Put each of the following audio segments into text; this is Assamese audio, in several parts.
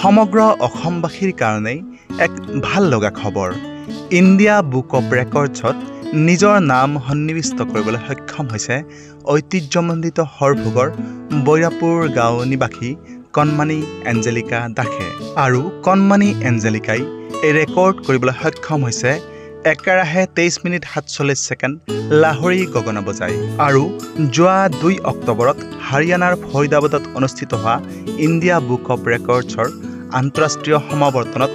সমগ্ৰ অসমবাসীৰ কাৰণে এক ভাল লগা খবৰ। ইণ্ডিয়া বুক অৱ ৰেকৰ্ডছত নিজৰ নাম সন্নিৱিষ্ট কৰিবলৈ সক্ষম হৈছে ঐতিহ্যমণ্ডিত হৰভোগৰ বৈৰাপুৰ গাঁও নিবাসী কণমানি এঞ্জেলিকা দাসে। আৰু কণমানি এঞ্জেলিকাই এই ৰেকৰ্ড কৰিবলৈ সক্ষম হৈছে একেৰাহে 23 মিনিট 47 ছেকেণ্ড লাহৰী গগনা বজাই। আৰু যোৱা 2 অক্টোবৰত হাৰিয়ানাৰ ফৰিদাবাদত অনুষ্ঠিত হোৱা ইণ্ডিয়া বুক অৱ ৰেকৰ্ডছৰ আন্তঃৰাষ্ট্ৰীয় সমাৱৰ্তনত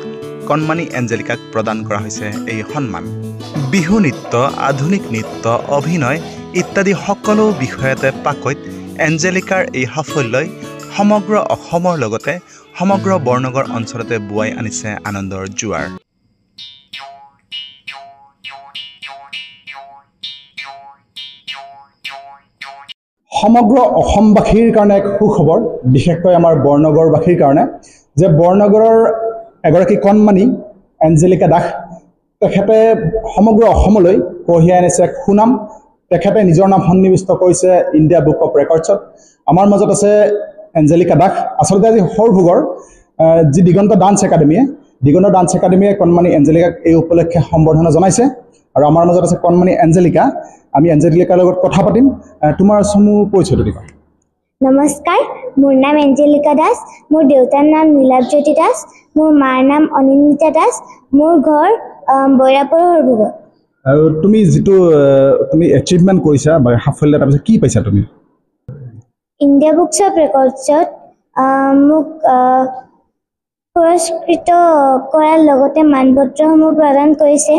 কণমানি এঞ্জেলিকাক প্ৰদান কৰা হৈছে এই সন্মান। বিহু নৃত্য, আধুনিক নৃত্য, অভিনয় ইত্যাদি সকলো বিষয়তে পাকৈত এঞ্জেলিকাৰ এই সাফল্যই সমগ্ৰ অসমৰ লগতে সমগ্ৰ বৰনগৰ অঞ্চলতে বুৱাই আনিছে আনন্দৰ জোৱাৰ। সমগ্ৰ অসমবাসীৰ কাৰণে এক সুখবৰ, বিশেষকৈ আমাৰ বৰনগৰবাসীৰ কাৰণে, যে বৰনগৰৰ এগৰাকী কণমানি এঞ্জেলিকা দাস তেখেতে সমগ্ৰ অসমলৈ কঢ়িয়াই আনিছে এক সুনাম। তেখেতে নিজৰ নাম সন্নিৱিষ্ট কৰিছে ইণ্ডিয়া বুক অৱ ৰেকৰ্ডছত। আমাৰ মাজত আছে এঞ্জেলিকা দাস। আচলতে আজি হৰভোগৰ যি দিগন্ত ডান্স একাডেমীয়ে কণমানি এঞ্জেলিকাক এই উপলক্ষে সম্বৰ্ধনা জনাইছে। আৰু আমাৰ মাজত আছে কণমানি এঞ্জেলিকা। আমি এঞ্জেলিকাৰ লগত কথা পাতিম। তোমাৰ চমু পৰিচয়টো দিবা। নমস্কাৰ, মোৰ নাম এঞ্জেলিকা দাস। মোৰ দেউতাৰ নাম নীলাৱজ্যোতি দাস। মোৰ মাৰ নাম অনিন্দিতা দাস। মোৰ ঘৰ বৈৰাপুৰ হৰভোগত। আৰু তুমি যিটো এচিভমেণ্ট কৰিছা বা সাফল্য তাৰপিছত কি পাইছা তুমি? ইণ্ডিয়া বুকছ অৱ ৰেকৰ্ডছত মোক পুৰস্কৃত কৰাৰ লগতে মানপত্ৰসমূহ প্ৰদান কৰিছে।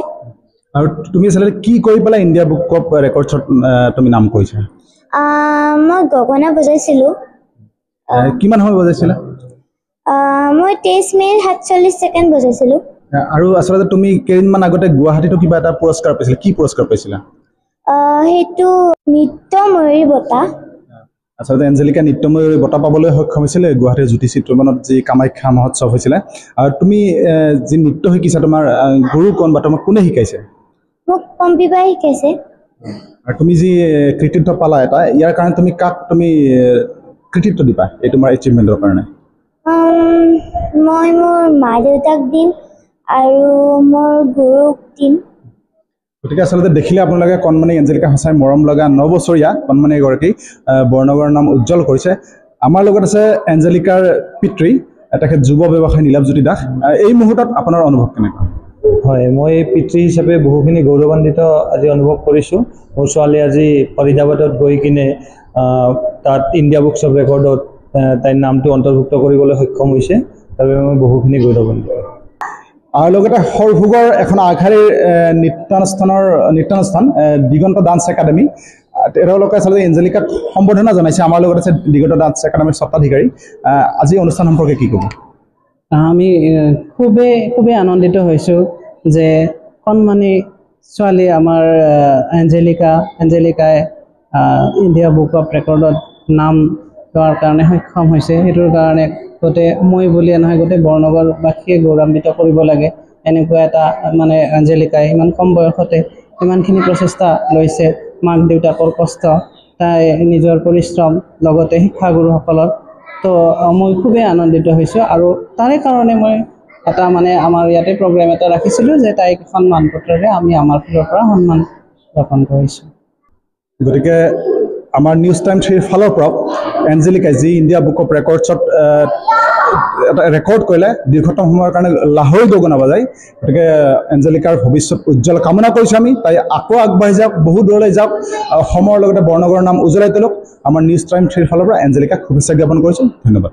আৰু তুমি আচলতে কি কৰি পেলাই ইণ্ডিয়া বুক অৱ ৰেকৰ্ডছত তুমি নাম কৰিছা? মই গগনা বজাইছিলোঁ। কিমান সময় বজাইছিলা? মই 23 মিনিট 47 ছেকেণ্ড বজাইছিলোঁ। আৰু আচলতে তুমি কেইদিনমান আগতে গুৱাহাটীতো কিবা এটা পুৰস্কাৰ পাইছিলা, কি পুৰস্কাৰ পাইছিলা? সেইটো নৃত্যময়ূৰী বঁটা। আচলতে এঞ্জেলিকা নৃত্যময়ূৰী বঁটা পাবলৈ সক্ষম হৈছিলে গুৱাহাটীৰ জ্যোতি চিত্ৰবনত যি কামাখ্যা মহোৎসৱ হৈছিলে। আৰু তুমি যি নৃত্য শিকিছা, তোমাৰ গুৰু কোন বা তোমাক কোনে শিকাইছে? মোক পম্পীবাই শিকাইছে। আৰু তুমি যি কৃতিত্ব পালা এটা, ইয়াৰ কাৰণে তুমি কাক তুমি কৃতিত্ব দিবা এই তোমাৰ এচিভমেণ্টৰ কাৰণে? মই মোৰ মা দেউতাক দিম আৰু মোৰ গুৰুক দিম। গতিকে আচলতে দেখিলে আপোনালোকে কণমানি এঞ্জেলিকা সঁচাই মৰম লগা 9 বছৰীয়া কণমানি এগৰাকী বৰনগৰৰ নাম উজ্জ্বল কৰিছে। আমাৰ লগত আছে এঞ্জেলিকাৰ পিতৃ, তেখেত যুৱ ব্যৱসায়ী নীলাৱজ্যোতি দাস। এই মুহূৰ্তত আপোনাৰ অনুভৱ কেনেকুৱা? হয়, মই পিতৃ হিচাপে বহুখিনি গৌৰৱান্বিত আজি অনুভৱ কৰিছোঁ। মোৰ ছোৱালী আজি ফৰিদাবাদত গৈ কিনে তাত ইণ্ডিয়া বুকছ অৱ ৰেকৰ্ডত তাইৰ নামটো অন্তৰ্ভুক্ত কৰিবলৈ সক্ষম হৈছে। তাৰ বাবে মই বহুখিনি গৌৰৱান্বিত। আৰু লগতে হৰভোগৰ এখন আগশাৰীৰ নৃত্যানুষ্ঠান দিগন্ত ডান্স একাডেমী, তেওঁলোকে আচলতে এঞ্জেলিকাক সম্বৰ্ধনা জনাইছে। আমাৰ লগত আছে দিগন্ত ডান্স একাডেমীৰ স্বত্বাধিকাৰী। আজি অনুষ্ঠান সম্পৰ্কে কি ক'ব? আমি খুবেই আনন্দিত হৈছোঁ যে কণমানি ছোৱালী আমাৰ এঞ্জেলিকাই ইণ্ডিয়া বুক অৱ ৰেকৰ্ডত নাম লোৱাৰ কাৰণে সক্ষম হৈছে। সেইটোৰ কাৰণে গোটেই মই বুলিয়ে নহয়, গোটেই বৰনগৰবাসীয়ে গৌৰৱান্বিত কৰিব লাগে। এনেকুৱা এটা এঞ্জেলিকাই ইমান কম বয়সতে ইমানখিনি প্ৰচেষ্টা লৈছে। মাক দেউতাকৰ কষ্ট, তাই নিজৰ পৰিশ্ৰম, লগতে শিক্ষাগুৰুসকলৰ। তো মই খুবেই আনন্দিত হৈছোঁ। আৰু তাৰে কাৰণে মই এটা আমাৰ ইয়াতে প্ৰগ্ৰেম এটা ৰাখিছিলোঁ যে তাইক সন্মান পত্ৰৰে আমি আমাৰ ফালৰ পৰা সন্মান জ্ঞাপন কৰিছোঁ। গতিকে আমাৰ নিউজ টাইম 3ৰ ফালৰ পৰা এঞ্জেলিকাই যি ইণ্ডিয়া বুক অৱ ৰেকৰ্ডছত এটা ৰেকৰ্ড কৰিলে দীৰ্ঘতম সময়ৰ কাৰণে লাহৰী গগনা বজাই, গতিকে এঞ্জেলিকাৰ ভৱিষ্যত উজ্জ্বল কামনা কৰিছোঁ আমি। তাই আকৌ আগবাঢ়ি যাওক, বহু দূৰলৈ যাওক, অসমৰ লগতে বৰনগৰৰ নাম উজ্বলাই তোলক। আমাৰ নিউজ টাইম 3ৰ ফালৰ পৰা এঞ্জেলিকাক শুভেচ্ছা জ্ঞাপন কৰিছোঁ। ধন্যবাদ।